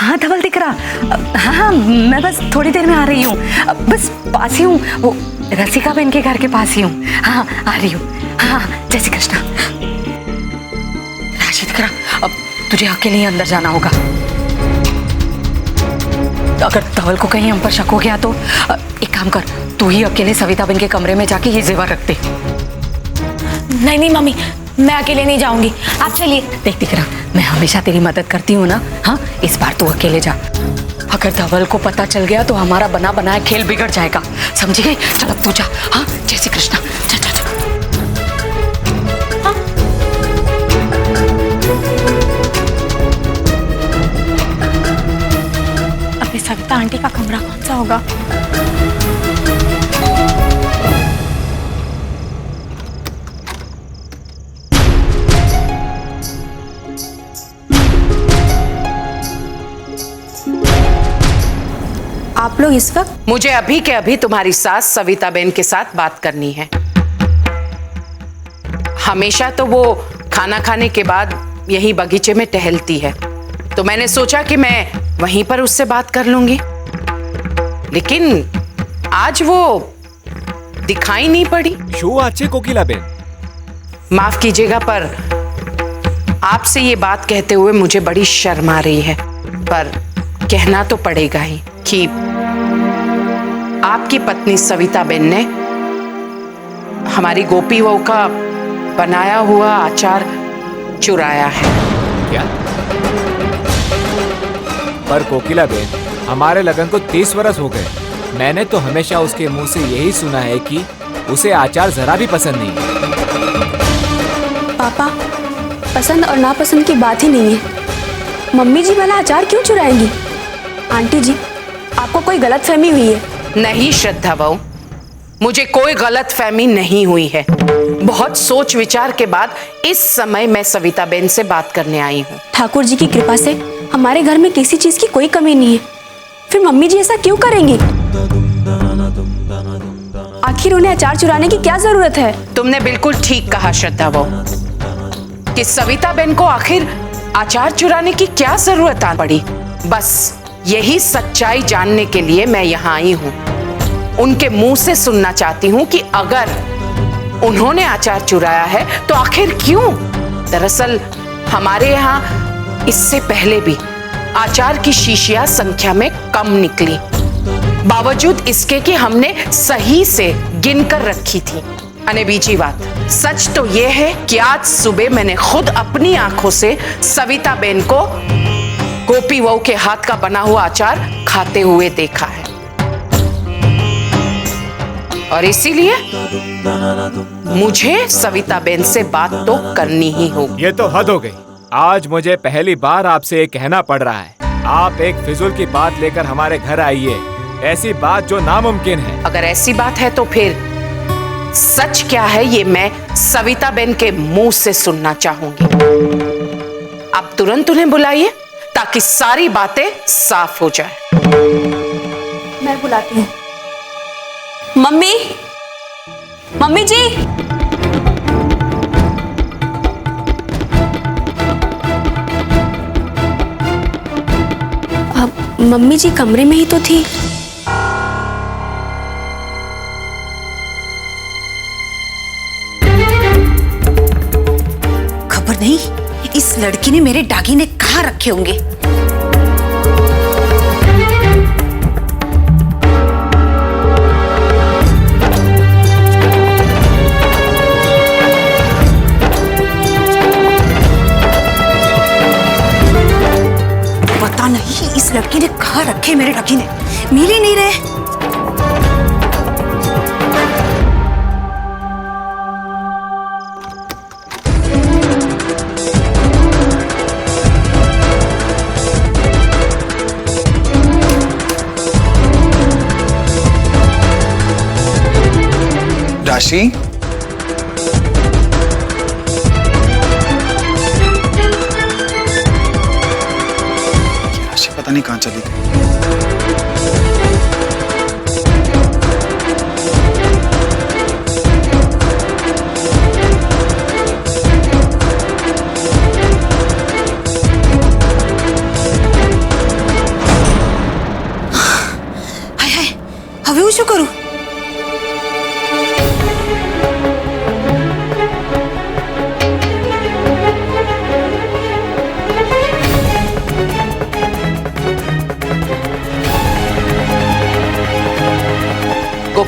हाँ धवल दिख रहा। हाँ हाँ, मैं बस थोड़ी देर में आ रही हूँ, बस पास ही हूँ, वो रसिका बहन के घर के पास ही हूँ। हाँ आ रही हूँ। हाँ जय श्री कृष्णा। राशि दिख रहा, अब तुझे अकेले ही अंदर जाना होगा। अगर धवल को कहीं हम पर शक हो गया तो एक काम कर, तू ही अकेले सविता बहन के कमरे में जाके ये जेवर रख दे। नहीं नहीं मम्मी, मैं अकेले नहीं जाऊंगी, आप चलिए। दिख रहा, मैं हमेशा तेरी मदद करती हूँ ना। हाँ इस बार तू अकेले जा। अगर धवल को पता चल गया तो हमारा बना बनाया खेल बिगड़ जाएगा, समझी गई? चल अब तू जा। हाँ जय श्री कृष्णा। जा जा जा। अभी सविता आंटी का कमरा कौन सा होगा? आप लोग इस वक्त? मुझे अभी के अभी तुम्हारी सास सविता बहन के साथ बात करनी है। हमेशा तो वो खाना खाने के बाद यही बगीचे में टहलती है, तो मैंने सोचा कि मैं वहीं पर उससे बात कर लूंगी, लेकिन आज वो दिखाई नहीं पड़ी। शो अच्छे कोकिला बहन, माफ कीजिएगा पर आपसे ये बात कहते हुए मुझे बड़ी शर्म आ रही है, पर कहना तो पड़ेगा ही कि आपकी पत्नी सविता बहन ने हमारी गोपी वहू का बनाया हुआ अचार चुराया है। क्या? पर कोकिला बहन, हमारे लगन को 30 वर्ष हो गए। मैंने तो हमेशा उसके मुंह से यही सुना है कि उसे अचार जरा भी पसंद नहीं है। पापा, पसंद और नापसंद की बात ही नहीं है। मम्मी जी वाला अचार क्यों चुराएंगी? आंटी जी, आपको कोई गलतफहमी हुई है। नहीं श्रद्धा बहू, मुझे कोई गलतफहमी नहीं हुई है। बहुत सोच विचार के बाद इस समय मैं सविता बहन से बात करने आई हूँ। ठाकुर जी की कृपा से हमारे घर में किसी चीज की कोई कमी नहीं है, फिर मम्मी जी ऐसा क्यों करेंगी? आखिर उन्हें अचार चुराने की क्या जरूरत है? तुमने बिल्कुल ठीक कहा श्रद्धा बहू कि सविता बहन को आखिर अचार चुराने की क्या जरूरत आ पड़ी। बस यही सच्चाई जानने के लिए मैं यहाँ आई हूँ। उनके मुंह से सुनना चाहती हूँ कि अगर उन्होंने अचार चुराया है तो आखिर क्यों? दरअसल हमारे यहाँ इससे पहले भी अचार की शीशियां संख्या में कम निकली, बावजूद इसके कि हमने सही से गिनकर रखी थी। अने बीजी बात, सच तो यह है कि आज सुबह मैंने खुद अपनी आंखों से सविता बहन को गोपी वहू के हाथ का बना हुआ अचार खाते हुए देखा है, और इसीलिए मुझे सविता बहन से बात तो करनी ही होगी। ये तो हद हो गई। आज मुझे पहली बार आपसे ये कहना पड़ रहा है, आप एक फिजूल की बात लेकर हमारे घर आइए। ऐसी बात जो नामुमकिन है। अगर ऐसी बात है तो फिर सच क्या है ये मैं सविता बहन के मुंह से सुनना चाहूंगी। आप तुरंत उन्हें बुलाइए ताकि सारी बातें साफ हो जाए। मैं बुलाती हूँ। मम्मी, मम्मी जी। अब मम्मी जी कमरे में ही तो थी। खबर नहीं इस लड़की ने मेरे दागिने कहाँ रखे होंगे। पता नहीं इस लड़की ने कहाँ रखे मेरे दागिने, मिल ही नहीं रहे। राशि, राशि पता नहीं कहाँ चली गई।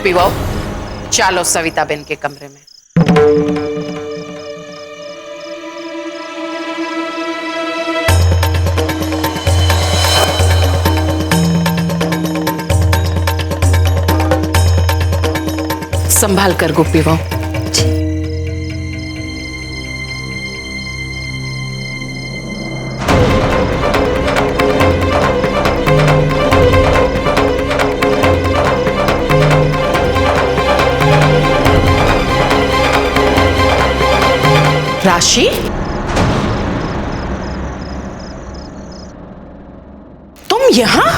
गोपी बहू, चलो सविता बेन के कमरे में। संभाल कर गोपी बहू। राशि, तुम यहां?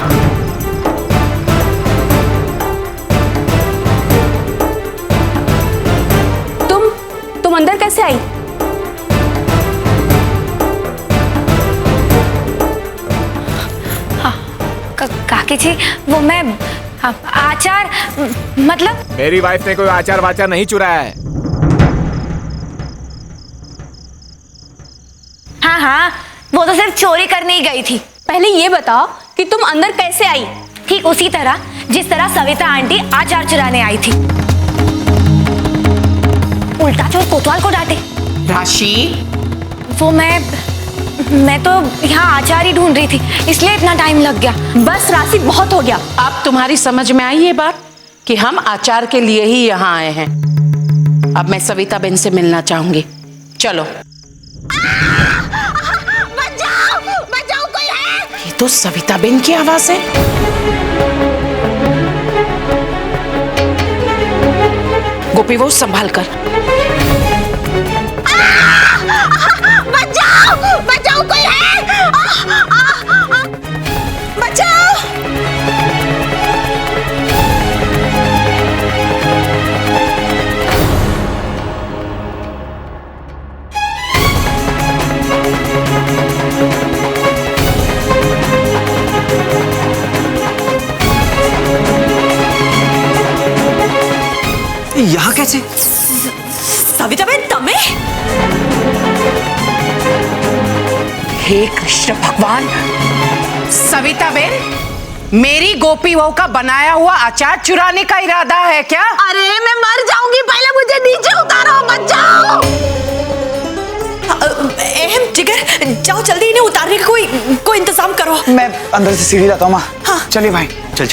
तुम अंदर कैसे आई? काकी जी, वो मैं आचार, मतलब मेरी वाइफ ने कोई आचार वाचार नहीं चुराया है। हाँ हाँ, वो तो सिर्फ चोरी करने ही गई थी। पहले ये बताओ कि तुम अंदर कैसे आई? ठीक उसी तरह जिस तरह सविता आंटी आचार चुराने आई थी। उल्टा चोर कोतवाल को डांटे। राशि, वो मैं तो यहाँ आचार ही ढूंढ रही थी, इसलिए इतना टाइम लग गया। बस राशि, बहुत हो गया। अब तुम्हारी समझ में आई ये बात कि हम आचार के लिए ही यहाँ आए हैं। अब मैं सविता बेन से मिलना चाहूंगी। चलो। बचाओ, बचाओ, कोई है? ये तो सविता बेन की आवाज है। गोपी वो संभाल कर। बचाओ, बचाओ, कोई है? बचाओ। यहाँ कैसे? सविता बेन, तमे? हे कृष्ण भगवान, सविता बेन, मेरी गोपी बहू का बनाया हुआ अचार चुराने का इरादा है क्या? अरे मैं मर जाऊंगी, पहले मुझे नीचे उतारो, बचाओ। जिगर, जाओ जल्दी इन्हें उतारने का कोई इंतजाम करो। मैं अंदर से सीढ़ी लाता हूँ माँ। हाँ। चलिए भाई, चल।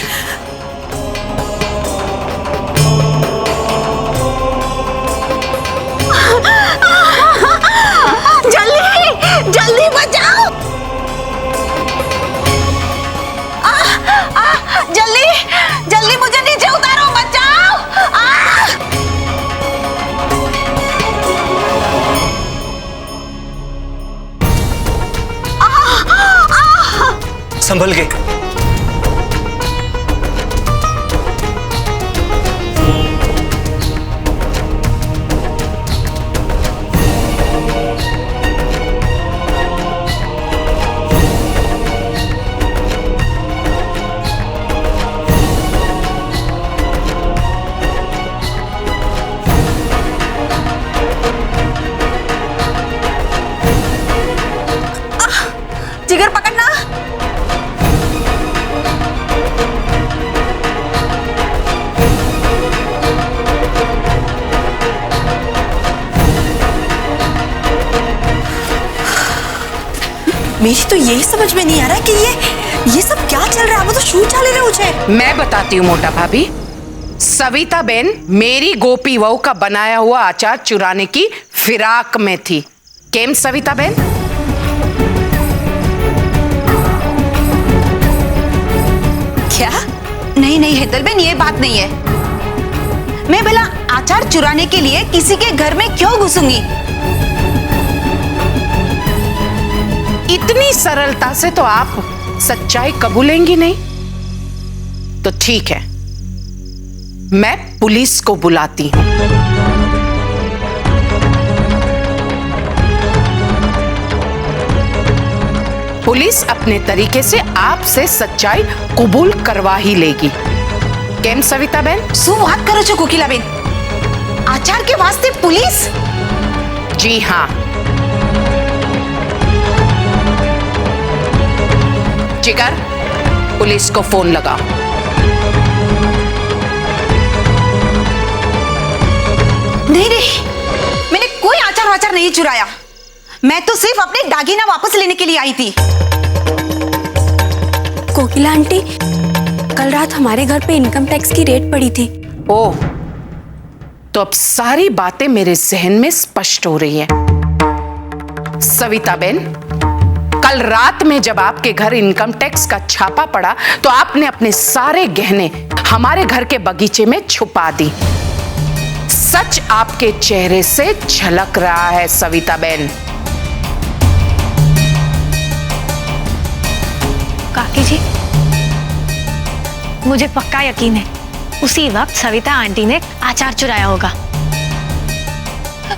जल्दी बचाओ। जल्दी जल्दी मुझे नीचे उतारो, बचाओ। संभल के। जिगर पकड़ना। मेरी तो यही समझ में नहीं आ रहा कि ये सब क्या चल रहा है। वो तो शू चाले रहे मुझे। मैं बताती हूँ मोटा भाभी। सविता बेन मेरी गोपी बहू का बनाया हुआ अचार चुराने की फिराक में थी। केम सविता बेन? क्या? नहीं हेतल बेन, ये बात नहीं है। मैं भला आचार चुराने के लिए किसी के घर में क्यों घुसूंगी? इतनी सरलता से तो आप सच्चाई कबूलेंगी नहीं? तो ठीक है, मैं पुलिस को बुलाती हूं। पुलिस अपने तरीके से आपसे सच्चाई कबूल करवा ही लेगी। केम सविता बेन? શું વાત કરો છો કોકિલા બેન? આચાર के वास्ते पुलिस? जी हाँ। जिगर, पुलिस को फोन लगाओ। नहीं नहीं, मैंने कोई आचार वाचार नहीं चुराया। मैं तो सिर्फ अपने दागिना वापस लेने के लिए आई थी। कोकिला आंटी, कल रात हमारे घर पे इनकम टैक्स की रेड पड़ी थी। ओह, तो अब सारी बातें मेरे जहन में स्पष्ट हो रही हैं। सविता बेन, कल रात में जब आपके घर इनकम टैक्स का छापा पड़ा तो आपने अपने सारे गहने हमारे घर के बगीचे में छुपा दी। सच आपके चेहरे से झलक रहा है सविता बेन। काकी जी, मुझे पक्का यकीन है उसी वक्त सविता आंटी ने आचार चुराया होगा।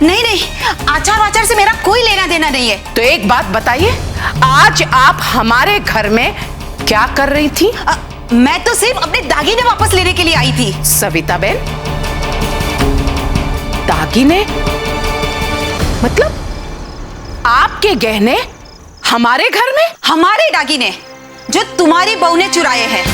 नहीं नहीं, आचार वाचार से मेरा कोई लेना देना नहीं है। तो एक बात बताइए, आज आप हमारे घर में क्या कर रही थी? मैं तो सिर्फ अपने दागिने वापस लेने के लिए आई थी। सविता बेन, दागिने मतलब आपके गहने हमारे घर में? हमारे दागिने जो तुम्हारी बहू ने चुराए हैं।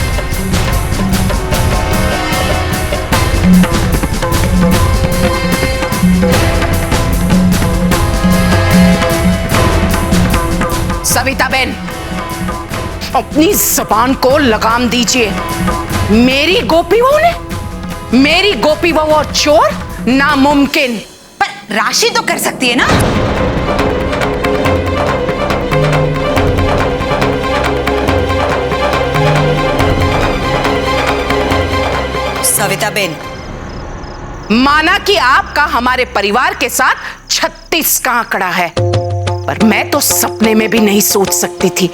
सविता बेन, अपनी जबान को लगाम दीजिए। मेरी गोपी बहू ने? मेरी गोपी बहू और चोर? नामुमकिन। पर राशि तो कर सकती है ना। सविता बेन, माना कि आपका हमारे परिवार के साथ 36 का आंकड़ा है, पर मैं तो सपने में भी नहीं सोच सकती थी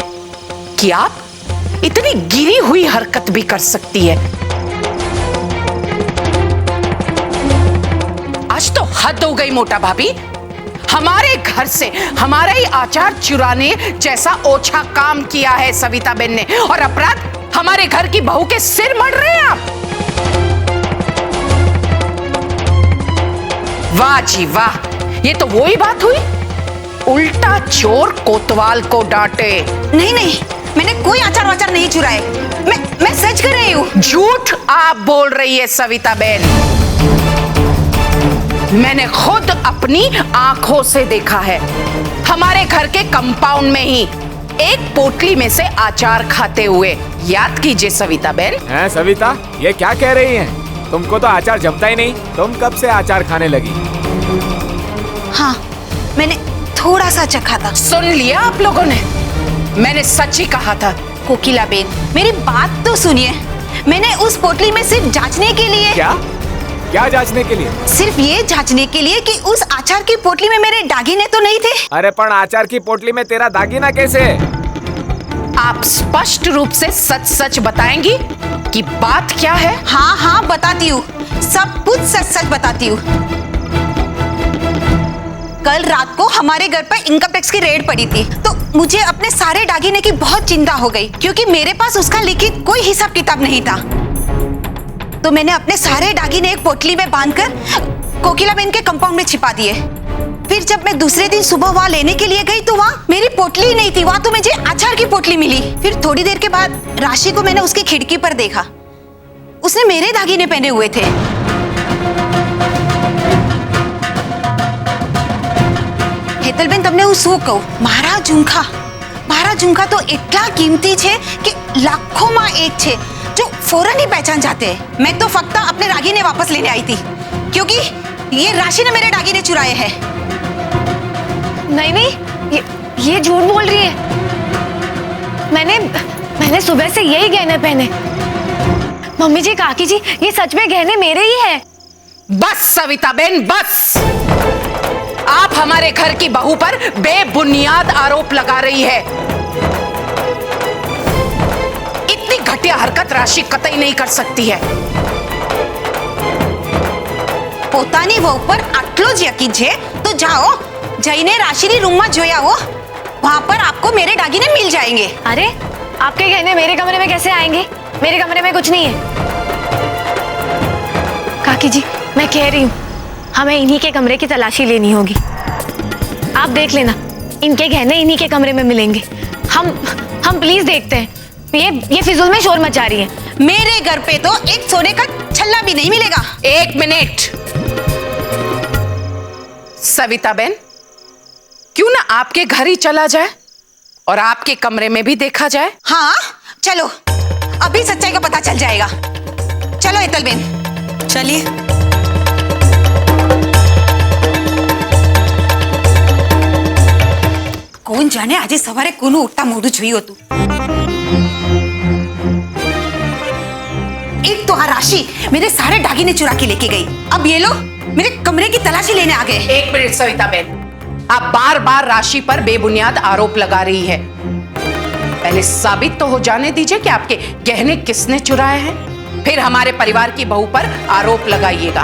कि आप इतनी गिरी हुई हरकत भी कर सकती है। आज तो हद हो गई मोटा भाभी। हमारे घर से हमारा ही आचार चुराने जैसा ओछा काम किया है सविता बेन ने, और अपराध हमारे घर की बहू के सिर मढ़ रहे हैं आप। वाह जी वाह, ये तो वही बात हुई, उल्टा चोर कोतवाल को डांटे। नहीं नहीं, मैंने कोई आचार वाचार नहीं चुराए। मैं सच कर रही हूँ। झूठ आप बोल रही है सविता बेन। मैंने खुद अपनी आंखों से देखा है, हमारे घर के कंपाउंड में ही एक पोटली में से आचार खाते हुए। याद कीजिए सविता बेन। हैं सविता, ये क्या कह रही हैं? तुमको तो आचार जमता ही नहीं, तुम कब से आचार खाने लगी? हाँ, मैंने थोड़ा सा चखा था। सुन लिया आप लोगों ने, मैंने सच ही कहा था। कोकिला बेन, मेरी बात तो सुनिए। मैंने उस पोटली में सिर्फ जांचने के लिए। क्या जांचने के लिए? सिर्फ ये जांचने के लिए कि उस आचार की पोटली में मेरे दागिने तो नहीं थे। अरे पण आचार की पोटली में तेरा दागिना कैसे? आप स्पष्ट रूप से सच सच बताएंगी कि बात क्या है? हाँ हाँ बताती हूँ, सब कुछ सच सच बताती हूँ। कल रात को हमारे घर पर इनकम टैक्स की रेड पड़ी थी, तो मुझे अपने सारे दागिने की बहुत चिंता हो गई, क्योंकि मेरे पास उसका लिखित कोई हिसाब किताब नहीं था। तो मैंने अपने सारे दागिने एक पोटली में बांधकर कोकिला बेन के कंपाउंड में छिपा दिए। फिर जब मैं दूसरे दिन सुबह वहाँ लेने के लिए गई तो वहाँ मेरी पोटली ही नहीं थी, वहाँ तो मुझे आचार की पोटली मिली। फिर थोड़ी देर के बाद राशि को मैंने उसकी खिड़की पर देखा, उसने मेरे दागिने पहने हुए थे। હેતલબેન, તમને હું શું કહું, મારા ઝુમકા તો એટલા कीमती છે કે લાખોમાં એક છે जो फौरन ही पहचान जाते हैं। मैं तो फक्त अपने दागिने वापस लेने आई थी, क्योंकि ये राशि ने मेरे दागिने चुराए हैं। नहीं नहीं, ये झूठ बोल रही है। मैंने सुबह से यही गहने पहने। मम्मी जी, काकी जी, ये सच में गहने मेरे ही हैं। बस सविता बेन, बस। आप हमारे घर की बहू पर बेबुनियाद आरोप लगा रही है। इतनी घटिया हरकत राशि कतई नहीं कर सकती है। પોતાની વહુ પર આટલો જ યકીન છે તો જાઓ, જઈને રાશિની રૂમમાં જોઈ આવો, वहां पर आपको मेरे दागिने मिल जाएंगे। अरे, आपके गहने मेरे कमरे में कैसे आएंगे? मेरे कमरे में कुछ नहीं है। काकी जी, मैं कह रही हूँ, हमें इन्हीं के कमरे की तलाशी लेनी होगी। आप देख लेना, इनके गहने इन्हीं के कमरे में मिलेंगे। हम प्लीज देखते हैं। ये फिजूल में शोर मचा रही है। मेरे घर पे तो एक सोने का छल्ला भी नहीं मिलेगा। एक मिनट, सविता बहन, क्यों ना आपके घर ही चला जाए और आपके कमरे में भी देखा जाए? हाँ चलो, अभी सच्चाई का पता चल जाएगा। चलो एतल बहन, चलिए। कौन जाने आज सवारे कोनु उठता मोडू छुई हो तू। एक तो राशि मेरे सारे दागिने चुरा के लेके गई, अब ये लोग मेरे कमरे की तलाशी लेने आ गए। एक मिनट सविता बहन, आप बार बार राशि पर बेबुनियाद आरोप लगा रही है। पहले साबित तो हो जाने दीजिए कि आपके गहने किसने चुराए हैं, फिर हमारे परिवार की बहू पर आरोप लगाइएगा।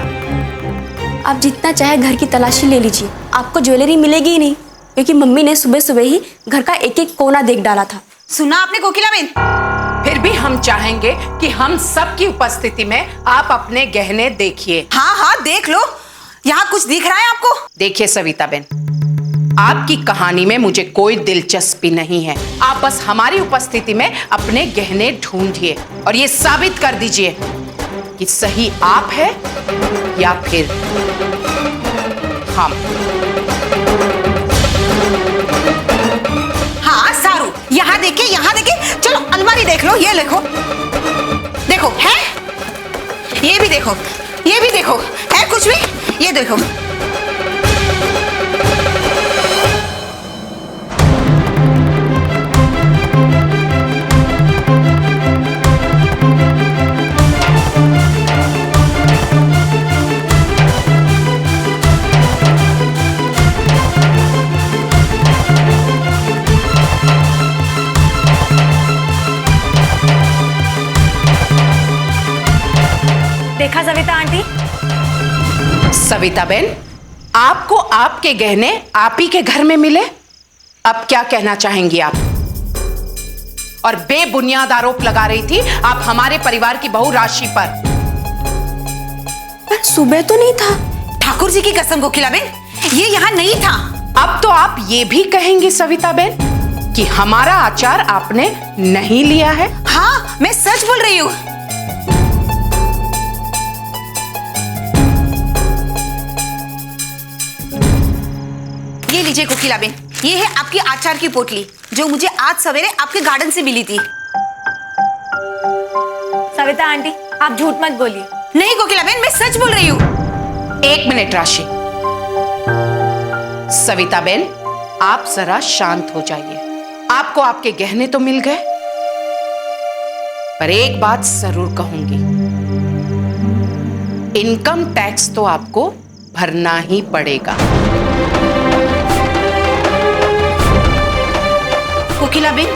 आप जितना चाहे घर की तलाशी ले लीजिए, आपको ज्वेलरी मिलेगी ही नहीं, क्योंकि मम्मी ने सुबह सुबह ही घर का एक एक कोना देख डाला था। सुना आपने कोकिला बहन? फिर भी हम चाहेंगे कि हम सबकी उपस्थिति में आप अपने गहने देखिए। हाँ हाँ देख लो, यहाँ कुछ दिख रहा है आपको? देखिए सविता बहन, आपकी कहानी में मुझे कोई दिलचस्पी नहीं है। आप बस हमारी उपस्थिति में अपने गहने ढूंढिए और ये साबित कर दीजिए कि सही आप है या फिर हम। हाँ सारू, यहाँ देखिए, यहाँ देखिए। चलो अलमारी देख लो, ये देखो, देखो है, ये भी देखो, ये भी देखो, है कुछ भी? ये देखो। देखा सविता आंटी? सविता बहन, आपको आपके गहने आप ही के घर में मिले, अब क्या कहना चाहेंगी आप? और बेबुनियाद आरोप लगा रही थी आप हमारे परिवार की बहू राशि पर। सुबह तो नहीं था। ठाकुर जी की कसम कोकिला बहन, ये यहाँ नहीं था। अब तो आप ये भी कहेंगी सविता बहन कि हमारा आचार आपने नहीं लिया है? हाँ मैं सच बोल रही हूँ। ये लीजिए कोकिला बहन, ये है आपकी आचार की पोटली जो मुझे आज सवेरे आपके गार्डन से मिली थी। सविता आंटी, आप झूठ मत बोलिए। नहीं कोकिला बहन, मैं सच बोल रही हूँ। एक मिनट राशि। सविता बहन, आप जरा शांत हो जाइए। आपको आपके गहने तो मिल गए, पर एक बात जरूर कहूंगी, इनकम टैक्स तो आपको भरना ही पड़ेगा। कोकिला बेन,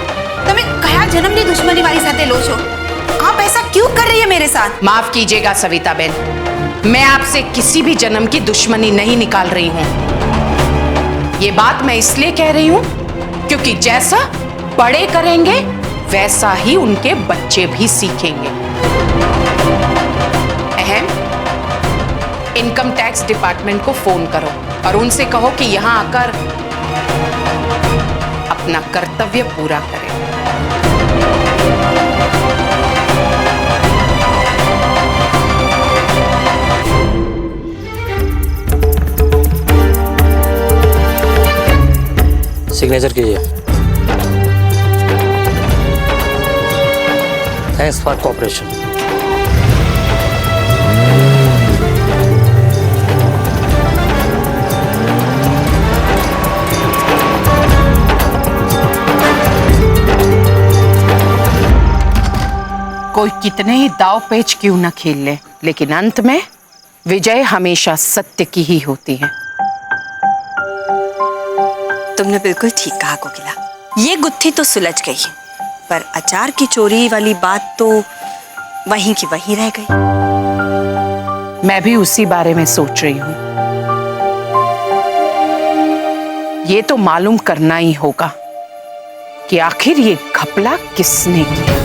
તમે કયા જન્મની દુશ્મની મારી સાથે લો છો? आप ऐसा क्यों कर रही है मेरे साथ? माफ कीजिएगा सविता बहन, मैं आपसे किसी भी जन्म की दुश्मनी नहीं निकाल रही हूं। ये बात मैं इसलिए कह रही हूं क्योंकि जैसा बड़े करेंगे वैसा ही उनके बच्चे भी सीखेंगे। अहम, इनकम टैक्स डिपार्टमेंट को फोन करो और उनसे कहो कि यहां आकर अपना कर्तव्य पूरा करें। सिग्नेचर कीजिए। Thanks for cooperation. कोई कितने ही दाव पेच क्यों न खेल ले, लेकिन अंत में विजय हमेशा सत्य की ही होती है। तुमने बिल्कुल ठीक कहा कोकिला, ये गुत्थी तो सुलझ गई, पर अचार की चोरी वाली बात तो वहीं की वहीं रह गई। मैं भी उसी बारे में सोच रही हूं। ये तो मालूम करना ही होगा कि आखिर ये घपला किसने किया।